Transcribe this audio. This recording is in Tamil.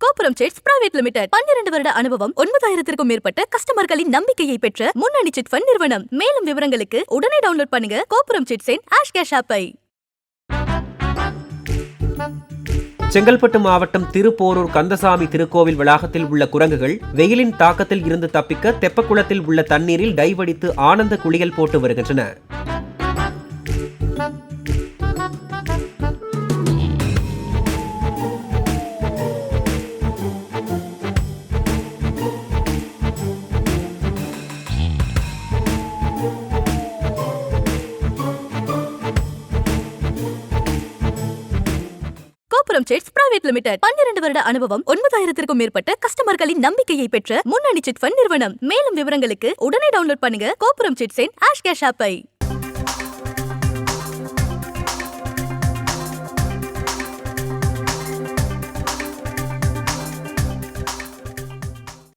கோபுரம் சிட்ஸ் பிரைவேட் லிமிடெட் 12 வருட அனுபவம் 9000க்கும் மேற்பட்ட கஸ்டமர்களின் நம்பிக்கையை பெற்ற முன்னணி சிட் ஃபண்ட் நிறுவனம். மேலும் விவரங்களுக்கு உடனே டவுன்லோட் பண்ணுங்க கோபுரம் சிட்ஸின் ஆஷ்கேஷ் ஆப்பை. செங்கல்பட்டு மாவட்டம் திருப்போரூர் கந்தசாமி திருக்கோவில் வளாகத்தில் உள்ள குரங்குகள் வெயிலின் தாக்கத்தில் இருந்து தப்பிக்க தெப்பக்குளத்தில் உள்ள தண்ணீரில் டைவடித்து ஆனந்த குளியல் போட்டு வருகின்றன. கோபுரம் சிட்ஸ் பிரைவேட் லிமிடெட் 12 வருட அனுபவம் 9000க்கும் மேற்பட்ட கஸ்டமர்களின் நம்பிக்கையை பெற்ற முன்னணி சிட் ஃபண்ட் நிறுவனம். மேலும் விவரங்களுக்கு உடனே டவுன்லோட் பண்ணுங்க கோபுரம் சிட்ஸின் ஆஷ்கேஷ் ஆப்பை.